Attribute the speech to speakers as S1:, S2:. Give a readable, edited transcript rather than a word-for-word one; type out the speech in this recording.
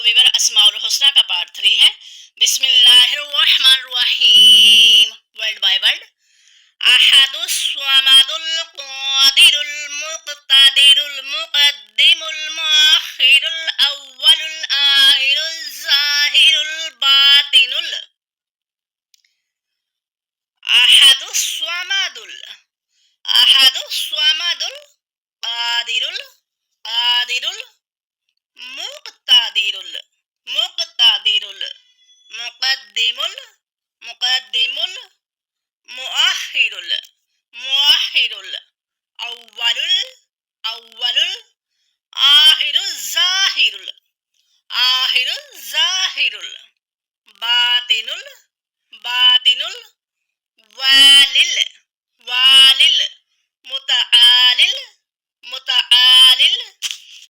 S1: ویور اسماء الحسنہ کا پارٹ 3 ہے. بسم اللہ الرحمن الرحیم. Word by word. احد الصمد القادر المقتدر المقدم المؤخر الاول الاخر الظاہر الباطن احد الصمد احد الصمد القادر القادر مقتدر المقتدر المقدم المقدم المؤخر المؤخر الاول الاول